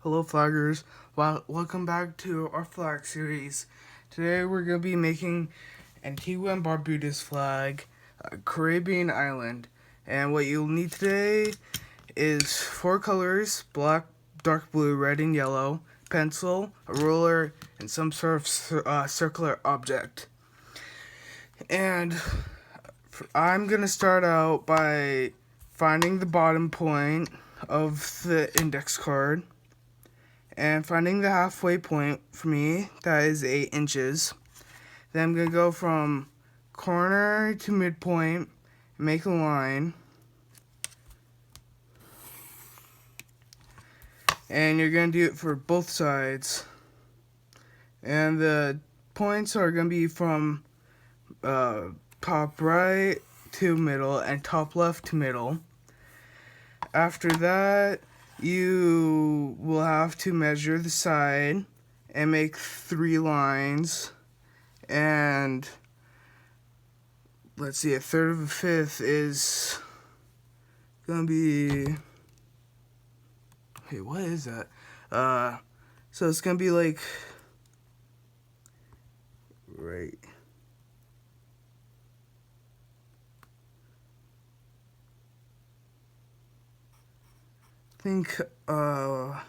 Hello flaggers, welcome back to our flag series. Today we're going to be making Antigua and Barbuda's flag, a Caribbean island. And what you'll need today is 4 colors: black, dark blue, red, and yellow, pencil, a ruler, and some sort of circular object. And I'm going to start out by finding the bottom point of the index card and finding the halfway point for me, that is 8 inches. Then I'm going to go from corner to midpoint, make a line, and you're going to do it for both sides. And the points are going to be from top right to middle and top left to middle. After that, you will have to measure the side and make 3 lines, and let's see, a third of a fifth is gonna be, hey, what is that? So it's gonna be like right. Think oh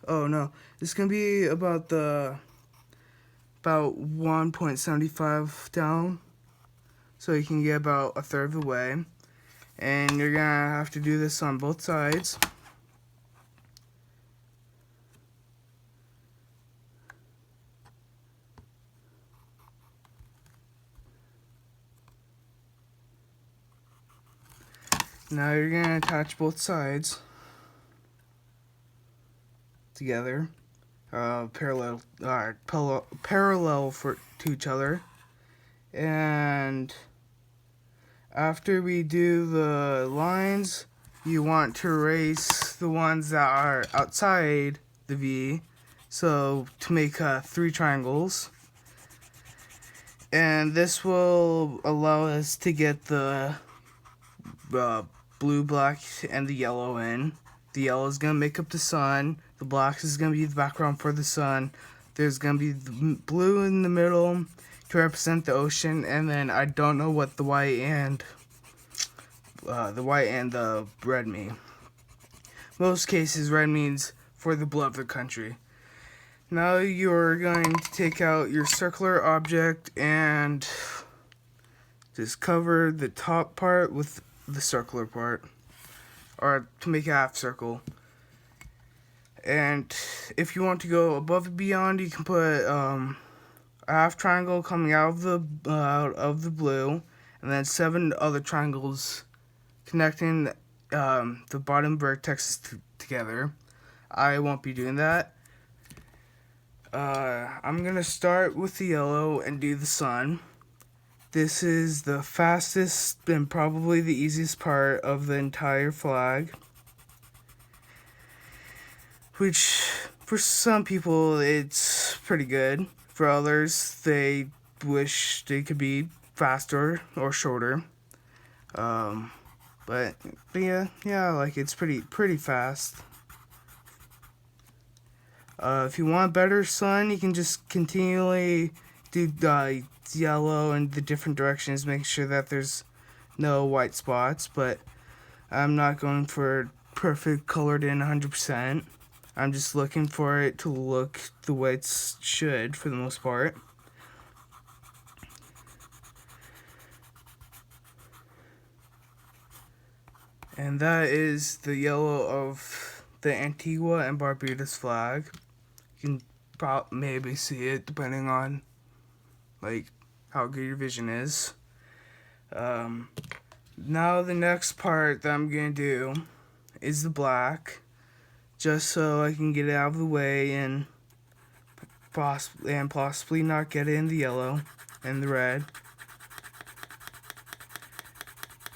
no, it's gonna be about 1.75 down, so you can get about a third of the way. And you're gonna have to do this on both sides. Now you're gonna attach both sides together, parallel to each other. And after we do the lines, you want to erase the ones that are outside the V, so to make 3 triangles. And this will allow us to get the blue, black, and the yellow in. The yellow is going to make up the sun. The black is going to be the background for the sun. There's going to be the blue in the middle to represent the ocean. And then I don't know what the white and the red mean. Most cases, red means for the blood of the country. Now you're going to take out your circular object and just cover the top part with the circular part, or to make a half circle. And if you want to go above and beyond, you can put a half triangle coming out of the blue, and then 7 other triangles connecting the bottom vertexes together. I won't be doing that. I'm gonna start with the yellow and do the sun. This is the fastest and probably the easiest part of the entire flag, which for some people it's pretty good. For others, they wish they could be faster or shorter. But yeah, like it's pretty fast. If you want better sun, you can just continually do yellow in the different directions, make sure that there's no white spots. But I'm not going for perfect colored in 100%. I'm just looking for it to look the way it should for the most part. And that is the yellow of the Antigua and Barbuda's flag. You can maybe see it depending on like how good your vision is. Now the next part that I'm gonna do is the black, just so I can get it out of the way and possibly not get it in the yellow and the red.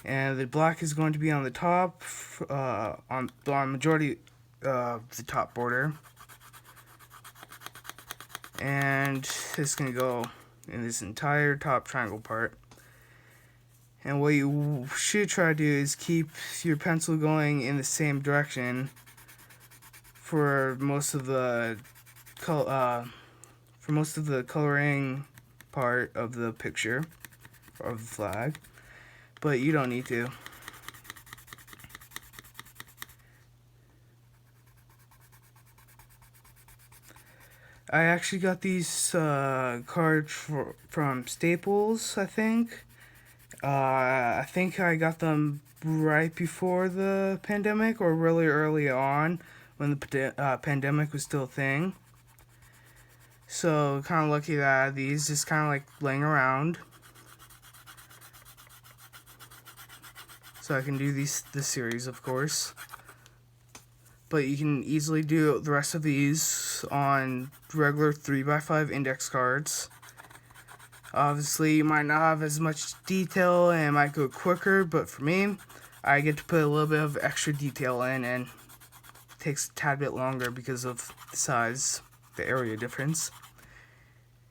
And the black is going to be on the top, on majority of the top border. And it's going to go in this entire top triangle part. And what you should try to do is keep your pencil going in the same direction for most of the coloring part of the picture of the flag, but you don't need to. I actually got these cards from Staples, I think. I think I got them right before the pandemic or really early on when the pandemic was still a thing. So kind of lucky that I had these just kind of like laying around. So I can do this series, of course. But you can easily do the rest of these on regular 3x5 index cards. Obviously, you might not have as much detail and it might go quicker, but for me, I get to put a little bit of extra detail in, and it takes a tad bit longer because of the size, the area difference.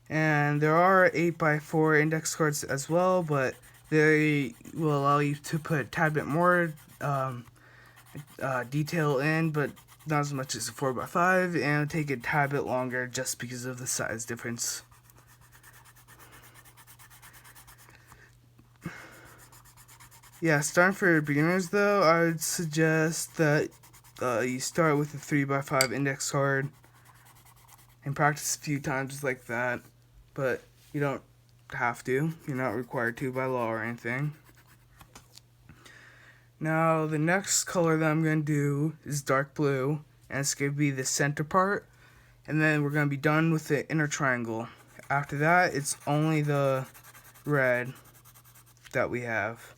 And there are 8x4 index cards as well, but they will allow you to put a tad bit more detail in, but not as much as a 4x5, and it'll take a tad bit longer just because of the size difference. Yeah, starting for beginners though, I would suggest that you start with a 3x5 index card and practice a few times like that, but you don't have to. You're not required to by law or anything. Now, the next color that I'm going to do is dark blue, and it's going to be the center part, and then we're going to be done with the inner triangle. After that, it's only the red that we have.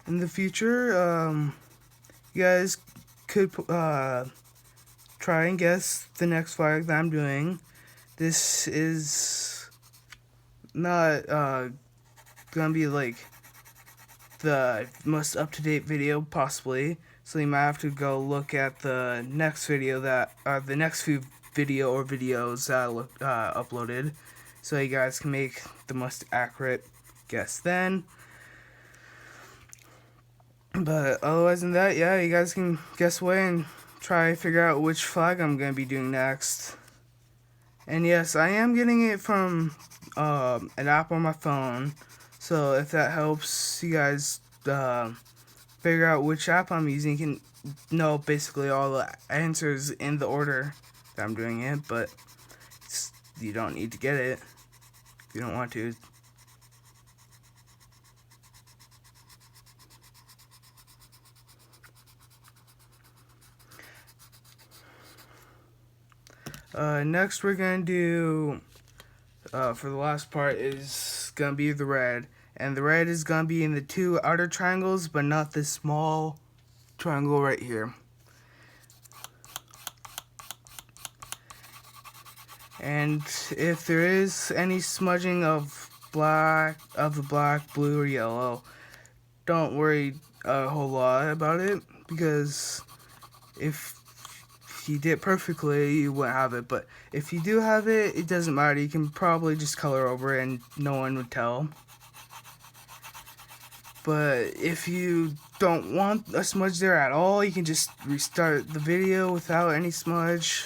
In the future, you guys could try and guess the next flag that I'm doing. This is not gonna be like the most up-to-date video possibly, so you might have to go look at the next video that the next few videos that I uploaded, so you guys can make the most accurate guess then. But otherwise than that, yeah, you guys can guess away and try to figure out which flag I'm going to be doing next. And yes, I am getting it from an app on my phone, so if that helps you guys figure out which app I'm using, you can know basically all the answers in the order that I'm doing it, but you don't need to get it if you don't want to. Next we're going to do, for the last part, is going to be the red. And the red is going to be in the two outer triangles, but not this small triangle right here. And if there is any smudging of the black, blue, or yellow, don't worry a whole lot about it, because if you did it perfectly, you wouldn't have it. But if you do have it, it doesn't matter. You can probably just color over it and no one would tell. But if you don't want a smudge there at all, you can just restart the video without any smudge,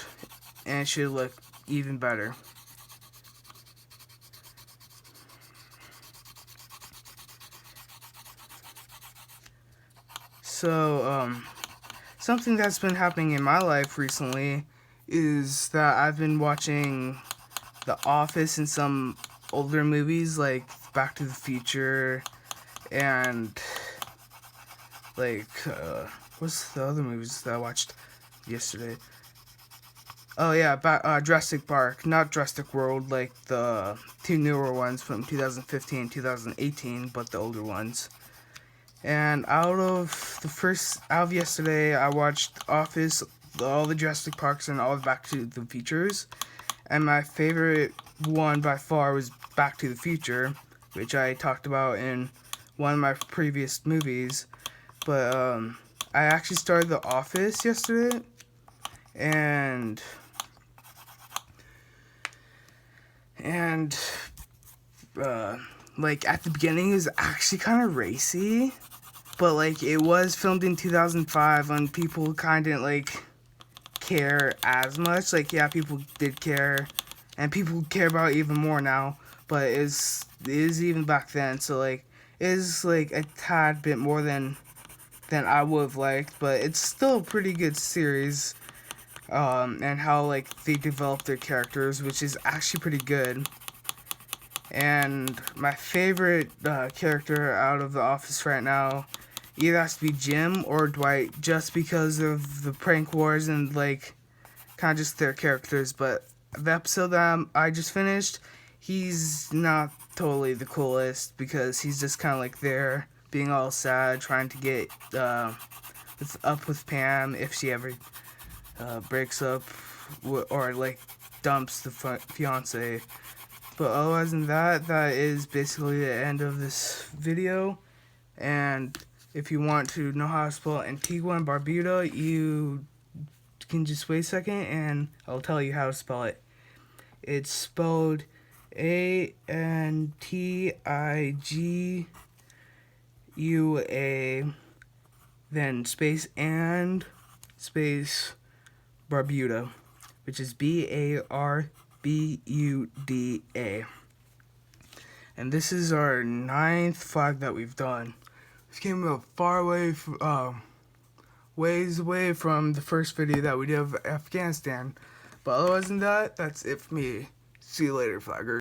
and it should look even better. So, something that's been happening in my life recently is that I've been watching The Office and some older movies like Back to the Future and like what's the other movies that I watched yesterday? Oh yeah, Jurassic Park, not Jurassic World, like the two newer ones from 2015 and 2018, but the older ones. And out of yesterday, I watched Office, all the Jurassic Parks, and all the Back to the Futures. And my favorite one by far was Back to the Future, which I talked about in one of my previous movies. But I actually started The Office yesterday, and like at the beginning it was actually kind of racy, but like it was filmed in 2005 when people kind of like care as much. Like, yeah, people did care, and people care about it even more now, but it is even back then, so like it is like a tad bit more than I would have liked, but it's still a pretty good series. And how like they develop their characters, which is actually pretty good. And my favorite character out of The Office right now either has to be Jim or Dwight, just because of the prank wars and like kind of just their characters. But the episode that I just finished, he's not totally the coolest because he's just kind of like there being all sad, trying to get up with Pam if she ever breaks up or like dumps the fiance. But otherwise than that, that is basically the end of this video. And if you want to know how to spell Antigua and Barbuda, you can just wait a second and I'll tell you how to spell it. It's spelled Antigua, then space and space Barbuda, which is Barbuda. And this is our 9th flag that we've done. This came a far away from, ways away from the first video that we did of Afghanistan. But otherwise than that, that's it for me. See you later, flaggers.